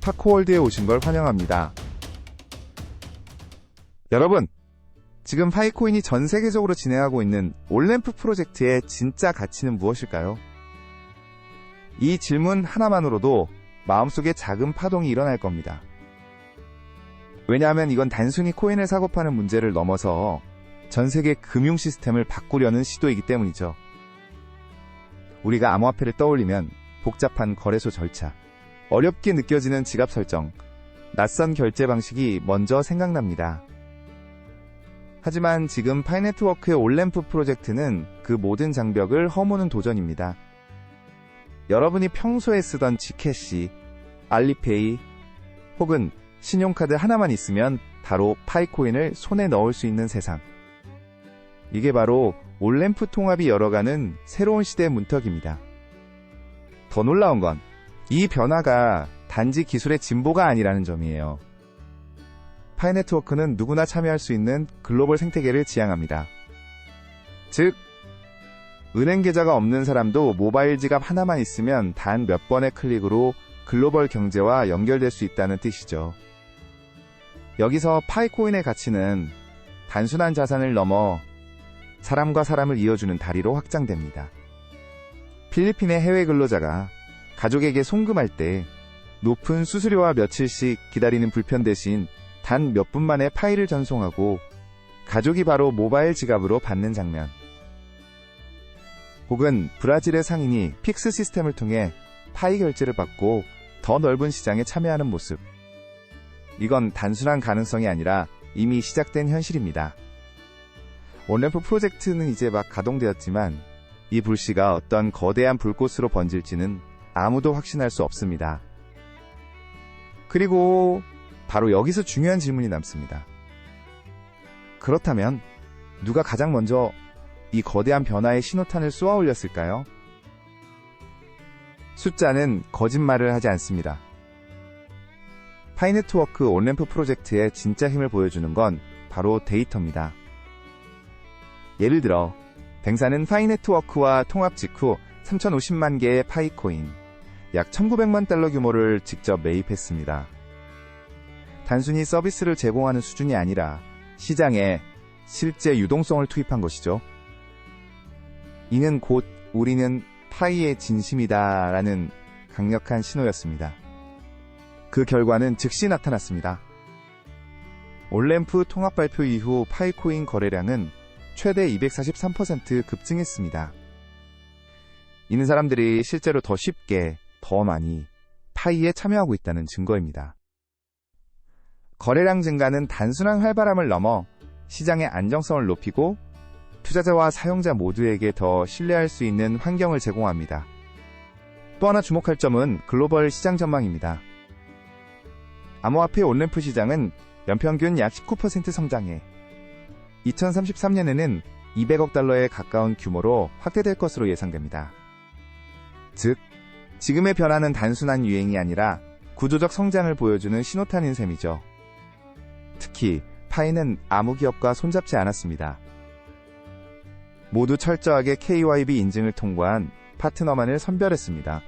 파코월드에 오신 걸 환영합니다. 여러분, 지금 파이코인이 전 세계적으로 진행하고 있는 올램프 프로젝트의 진짜 가치는 무엇일까요? 이 질문 하나만으로도 마음속에 작은 파동이 일어날 겁니다. 왜냐하면 이건 단순히 코인을 사고 파는 문제를 넘어서 전 세계 금융 시스템을 바꾸려는 시도이기 때문이죠. 우리가 암호화폐를 떠올리면 복잡한 거래소 절차, 어렵게 느껴지는 지갑 설정, 낯선 결제 방식이 먼저 생각납니다. 하지만 지금 파이네트워크의 올램프 프로젝트는 그 모든 장벽을 허무는 도전입니다. 여러분이 평소에 쓰던 지캐시, 알리페이 혹은 신용카드 하나만 있으면 바로 파이코인을 손에 넣을 수 있는 세상. 이게 바로 올램프 통합이 열어가는 새로운 시대의 문턱입니다. 더 놀라운 건 이 변화가 단지 기술의 진보가 아니라는 점이에요. 파이네트워크는 누구나 참여할 수 있는 글로벌 생태계를 지향합니다. 즉, 은행 계좌가 없는 사람도 모바일 지갑 하나만 있으면 단 몇 번의 클릭으로 글로벌 경제와 연결될 수 있다는 뜻이죠. 여기서 파이코인의 가치는 단순한 자산을 넘어 사람과 사람을 이어주는 다리로 확장됩니다. 필리핀의 해외 근로자가 가족에게 송금할 때 높은 수수료와 며칠씩 기다리는 불편 대신 단 몇 분 만에 파일을 전송하고 가족이 바로 모바일 지갑으로 받는 장면. 혹은 브라질의 상인이 픽스 시스템을 통해 파이 결제를 받고 더 넓은 시장에 참여하는 모습. 이건 단순한 가능성이 아니라 이미 시작된 현실입니다. 올램프 프로젝트는 이제 막 가동되었지만 이 불씨가 어떤 거대한 불꽃으로 번질지는 아무도 확신할 수 없습니다. 그리고 바로 여기서 중요한 질문이 남습니다. 그렇다면 누가 가장 먼저 이 거대한 변화의 신호탄을 쏘아 올렸을까요? 숫자는 거짓말을 하지 않습니다. 파이네트워크 올램프 프로젝트의 진짜 힘을 보여주는 건 바로 데이터입니다. 예를 들어 뱅사는 파이네트워크와 통합 직후 3,050만 개의 파이코인, 약 1,900만 달러 규모를 직접 매입했습니다. 단순히 서비스를 제공하는 수준이 아니라 시장에 실제 유동성을 투입한 것이죠. 이는 곧 우리는 파이의 진심이다 라는 강력한 신호였습니다. 그 결과는 즉시 나타났습니다. 올램프 통합 발표 이후 파이코인 거래량은 최대 243% 급증했습니다. 이는 사람들이 실제로 더 쉽게, 더 많이 파이에 참여하고 있다는 증거입니다. 거래량 증가는 단순한 활발함을 넘어 시장의 안정성을 높이고 투자자와 사용자 모두에게 더 신뢰할 수 있는 환경을 제공합니다. 또 하나 주목할 점은 글로벌 시장 전망입니다. 암호화폐 올램프 시장은 연평균 약 19% 성장해 2033년에는 200억 달러에 가까운 규모로 확대될 것으로 예상됩니다. 즉, 지금의 변화는 단순한 유행이 아니라 구조적 성장을 보여주는 신호탄인 셈이죠. 특히 파이는 아무 기업과 손잡지 않았습니다. 모두 철저하게 KYB 인증을 통과한 파트너만을 선별했습니다.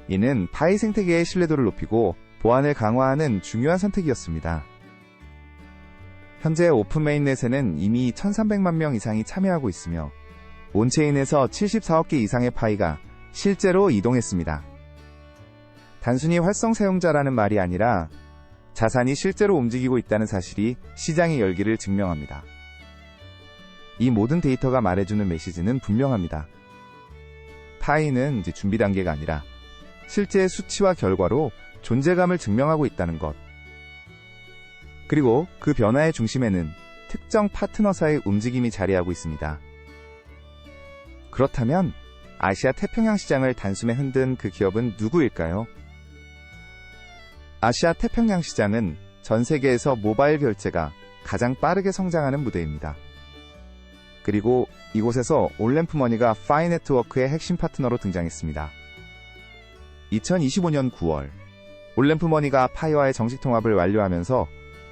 이는 파이 생태계의 신뢰도를 높이고 보안을 강화하는 중요한 선택이었습니다. 현재 오픈 메인넷에는 이미 1,300만 명 이상이 참여하고 있으며 온체인에서 74억 개 이상의 파이가 실제로 이동했습니다. 단순히 활성 사용자라는 말이 아니라 자산이 실제로 움직이고 있다는 사실이 시장의 열기를 증명합니다. 이 모든 데이터가 말해주는 메시지는 분명합니다. 파이는 이제 준비 단계가 아니라 실제 수치와 결과로 존재감을 증명하고 있다는 것. 그리고 그 변화의 중심에는 특정 파트너사의 움직임이 자리하고 있습니다. 그렇다면 아시아 태평양 시장을 단숨에 흔든 그 기업은 누구일까요? 아시아 태평양 시장은 전 세계에서 모바일 결제가 가장 빠르게 성장하는 무대입니다. 그리고 이곳에서 올램프 머니가 파이네트워크의 핵심 파트너로 등장했습니다. 2025년 9월, 올램프 머니가 파이와의 정식 통합을 완료하면서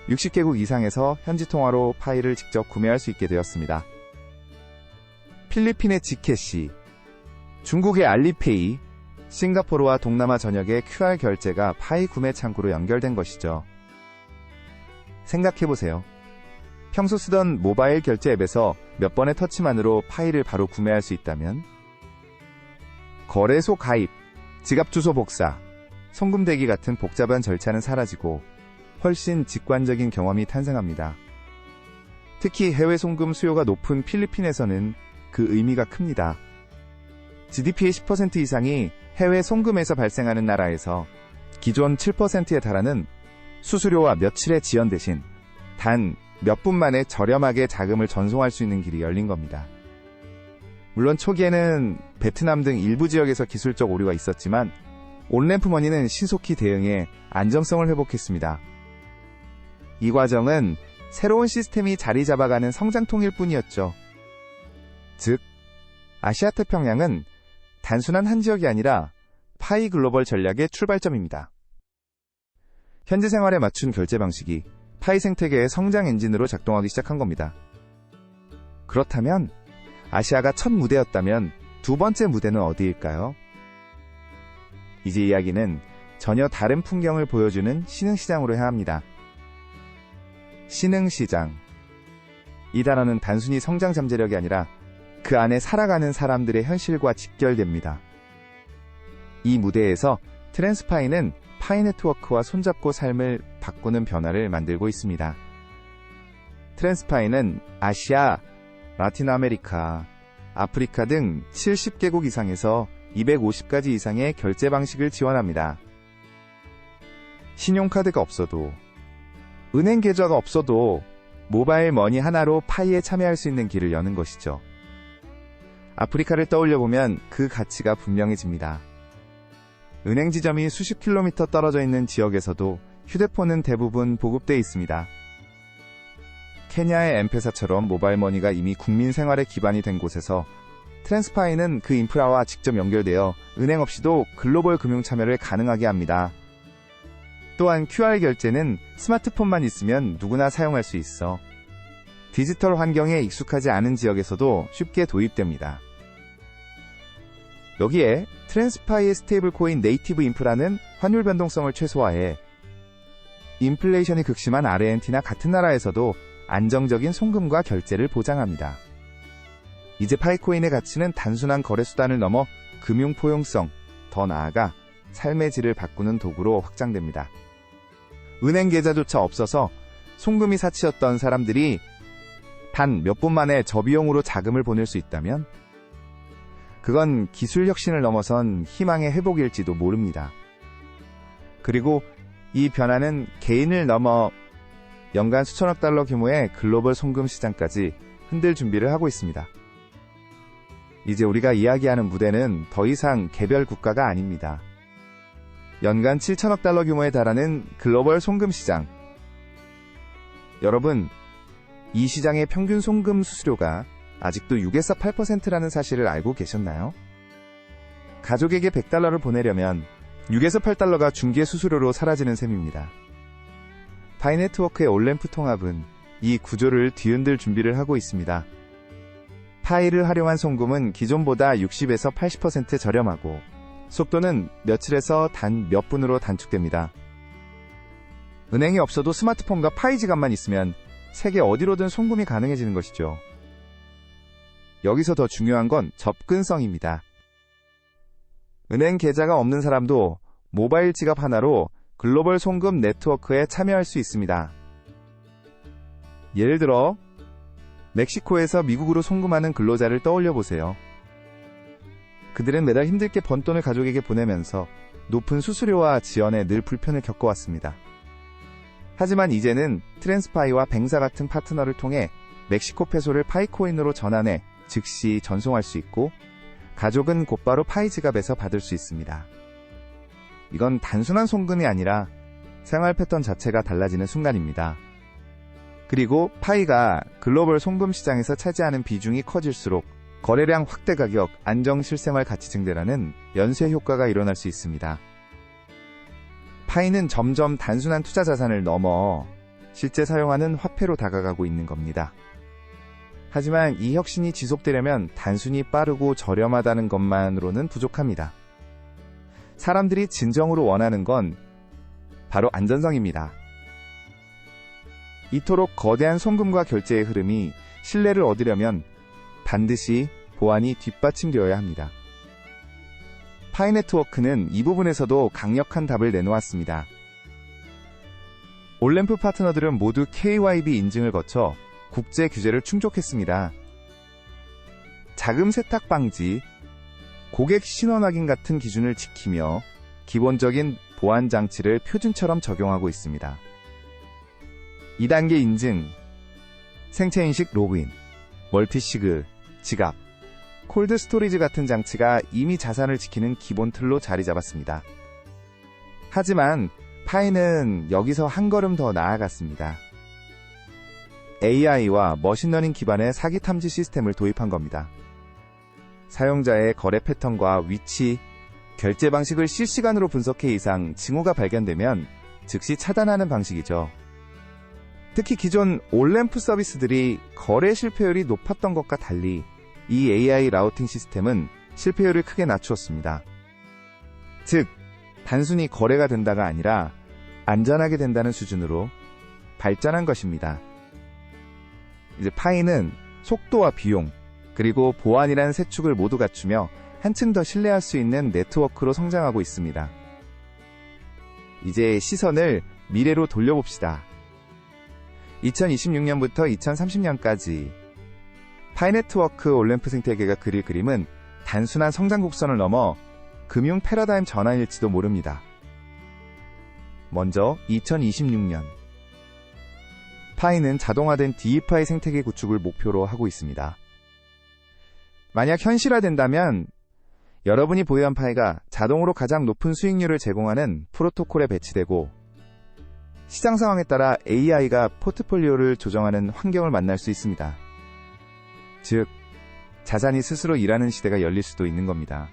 60개국 이상에서 현지 통화로 파이를 직접 구매할 수 있게 되었습니다. 필리핀의 지캐시, 중국의 알리페이, 싱가포르와 동남아 전역의 QR 결제가 파이 구매 창구로 연결된 것이죠. 생각해보세요. 평소 쓰던 모바일 결제 앱에서 몇 번의 터치만으로 파이를 바로 구매할 수 있다면, 거래소 가입, 지갑 주소 복사, 송금 대기 같은 복잡한 절차는 사라지고 훨씬 직관적인 경험이 탄생합니다. 특히 해외 송금 수요가 높은 필리핀에서는 그 의미가 큽니다. GDP의 10% 이상이 해외 송금에서 발생하는 나라에서 기존 7%에 달하는 수수료와 며칠의 지연 대신 단 몇 분 만에 저렴하게 자금을 전송할 수 있는 길이 열린 겁니다. 물론 초기에는 베트남 등 일부 지역에서 기술적 오류가 있었지만 온램프머니는 신속히 대응해 안정성을 회복했습니다. 이 과정은 새로운 시스템이 자리 잡아가는 성장통일 뿐이었죠. 즉, 아시아태평양은 단순한 한 지역이 아니라 파이 글로벌 전략의 출발점입니다. 현재 생활에 맞춘 결제 방식이 파이 생태계의 성장 엔진으로 작동하기 시작한 겁니다. 그렇다면 아시아가 첫 무대였다면 두 번째 무대는 어디일까요? 이제 이야기는 전혀 다른 풍경을 보여주는 신흥시장으로 향합니다. 신흥시장. 이 단어는 단순히 성장 잠재력이 아니라 그 안에 살아가는 사람들의 현실과 직결됩니다. 이 무대에서 트랜스파이는 파이 네트워크와 손잡고 삶을 바꾸는 변화를 만들고 있습니다. 트랜스파이는 아시아, 라틴 아메리카, 아프리카 등 70개국 이상에서 250가지 이상의 결제 방식을 지원합니다. 신용카드가 없어도, 은행 계좌가 없어도 모바일 머니 하나로 파이에 참여할 수 있는 길을 여는 것이죠. 아프리카를 떠올려보면 그 가치가 분명해집니다. 은행 지점이 수십 킬로미터 떨어져 있는 지역에서도 휴대폰은 대부분 보급되어 있습니다. 케냐의 엠페사처럼 모바일 머니가 이미 국민 생활의 기반이 된 곳에서 트랜스파이는 그 인프라와 직접 연결되어 은행 없이도 글로벌 금융 참여를 가능하게 합니다. 또한 QR 결제는 스마트폰만 있으면 누구나 사용할 수 있어 디지털 환경에 익숙하지 않은 지역에서도 쉽게 도입됩니다. 여기에 트랜스파이의 스테이블 코인 네이티브 인프라는 환율 변동성을 최소화해 인플레이션이 극심한 아르헨티나 같은 나라에서도 안정적인 송금과 결제를 보장합니다. 이제 파이코인의 가치는 단순한 거래 수단을 넘어 금융 포용성, 더 나아가 삶의 질을 바꾸는 도구로 확장됩니다. 은행 계좌조차 없어서 송금이 사치였던 사람들이 단 몇 분 만에 저비용으로 자금을 보낼 수 있다면 그건 기술 혁신을 넘어선 희망의 회복일지도 모릅니다. 그리고 이 변화는 개인을 넘어 연간 수천억 달러 규모의 글로벌 송금 시장까지 흔들 준비를 하고 있습니다. 이제 우리가 이야기하는 무대는 더 이상 개별 국가가 아닙니다. 연간 7천억 달러 규모에 달하는 글로벌 송금 시장. 여러분, 이 시장의 평균 송금 수수료가 아직도 6에서 8%라는 사실을 알고 계셨나요? 가족에게 100달러를 보내려면 6에서 8달러가 중개 수수료로 사라지는 셈입니다. 파이 네트워크의 온램프 통합은 이 구조를 뒤흔들 준비를 하고 있습니다. 파이를 활용한 송금은 기존보다 60에서 80% 저렴하고 속도는 며칠에서 단 몇 분으로 단축됩니다. 은행이 없어도 스마트폰과 파이 지갑만 있으면 세계 어디로든 송금이 가능해지는 것이죠. 여기서 더 중요한 건 접근성입니다. 은행 계좌가 없는 사람도 모바일 지갑 하나로 글로벌 송금 네트워크에 참여할 수 있습니다. 예를 들어 멕시코에서 미국으로 송금하는 근로자를 떠올려 보세요. 그들은 매달 힘들게 번 돈을 가족에게 보내면서 높은 수수료와 지연에 늘 불편을 겪어왔습니다. 하지만 이제는 트랜스파이와 뱅사 같은 파트너를 통해 멕시코 페소를 파이코인으로 전환해 즉시 전송할 수 있고 가족은 곧바로 파이 지갑에서 받을 수 있습니다. 이건 단순한 송금이 아니라 생활 패턴 자체가 달라지는 순간입니다. 그리고 파이가 글로벌 송금 시장에서 차지하는 비중이 커질수록 거래량 확대 가격, 안정 실생활 가치 증대라는 연쇄 효과가 일어날 수 있습니다. 파이는 점점 단순한 투자 자산을 넘어 실제 사용하는 화폐로 다가가고 있는 겁니다. 하지만 이 혁신이 지속되려면 단순히 빠르고 저렴하다는 것만으로는 부족합니다. 사람들이 진정으로 원하는 건 바로 안전성입니다. 이토록 거대한 송금과 결제의 흐름이 신뢰를 얻으려면 반드시 보안이 뒷받침되어야 합니다. 파이 네트워크는 이 부분에서도 강력한 답을 내놓았습니다. 올램프 파트너들은 모두 KYB 인증을 거쳐 국제 규제를 충족했습니다. 자금 세탁 방지, 고객 신원 확인 같은 기준을 지키며 기본적인 보안 장치를 표준처럼 적용하고 있습니다. 2단계 인증, 생체인식 로그인, 멀티시그, 지갑, 콜드 스토리지 같은 장치가 이미 자산을 지키는 기본 틀로 자리 잡았습니다. 하지만 파이는 여기서 한 걸음 더 나아갔습니다. AI와 머신러닝 기반의 사기 탐지 시스템을 도입한 겁니다. 사용자의 거래 패턴과 위치, 결제 방식을 실시간으로 분석해 이상 징후가 발견되면 즉시 차단하는 방식이죠. 특히 기존 올램프 서비스들이 거래 실패율이 높았던 것과 달리 이 AI 라우팅 시스템은 실패율을 크게 낮추었습니다. 즉, 단순히 거래가 된다가 아니라 안전하게 된다는 수준으로 발전한 것입니다. 이제 파이는 속도와 비용, 그리고 보안이라는 세 축을 모두 갖추며 한층 더 신뢰할 수 있는 네트워크로 성장하고 있습니다. 이제 시선을 미래로 돌려봅시다. 2026년부터 2030년까지 파이 네트워크 올램프 생태계가 그릴 그림은 단순한 성장 곡선을 넘어 금융 패러다임 전환일지도 모릅니다. 먼저 2026년 파이는 자동화된 DeFi 생태계 구축을 목표로 하고 있습니다. 만약 현실화된다면 여러분이 보유한 파이가 자동으로 가장 높은 수익률을 제공하는 프로토콜에 배치되고 시장 상황에 따라 AI가 포트폴리오를 조정하는 환경을 만날 수 있습니다. 즉, 자산이 스스로 일하는 시대가 열릴 수도 있는 겁니다.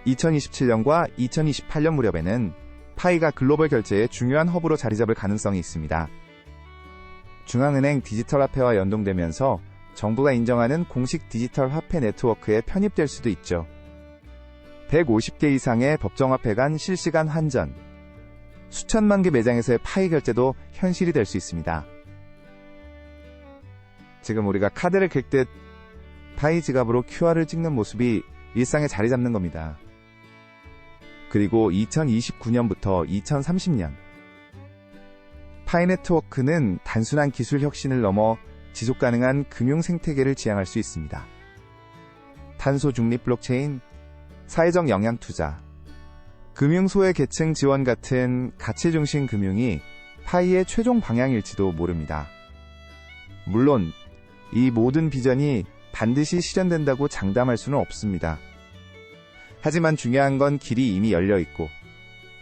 2027년과 2028년 무렵에는 파이가 글로벌 결제의 중요한 허브로 자리 잡을 가능성이 있습니다. 중앙은행 디지털 화폐와 연동되면서 정부가 인정하는 공식 디지털 화폐 네트워크에 편입될 수도 있죠. 150개 이상의 법정화폐 간 실시간 환전, 수천만 개 매장에서의 파이 결제도 현실이 될 수 있습니다. 지금 우리가 카드를 긁듯 파이 지갑으로 QR을 찍는 모습이 일상에 자리 잡는 겁니다. 그리고 2029년부터 2030년 파이 네트워크는 단순한 기술 혁신을 넘어 지속 가능한 금융 생태계를 지향할 수 있습니다. 탄소 중립 블록체인, 사회적 영향 투자, 금융 소외 계층 지원 같은 가치 중심 금융이 파이의 최종 방향일지도 모릅니다. 물론 이 모든 비전이 반드시 실현된다고 장담할 수는 없습니다. 하지만 중요한 건 길이 이미 열려 있고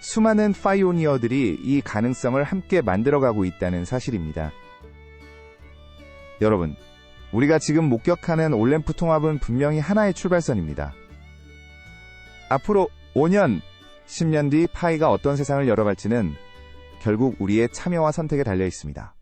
수많은 파이오니어들이 이 가능성을 함께 만들어가고 있다는 사실입니다. 여러분, 우리가 지금 목격하는 올램프 통합은 분명히 하나의 출발선입니다. 앞으로 5년, 10년 뒤 파이가 어떤 세상을 열어갈지는 결국 우리의 참여와 선택에 달려 있습니다.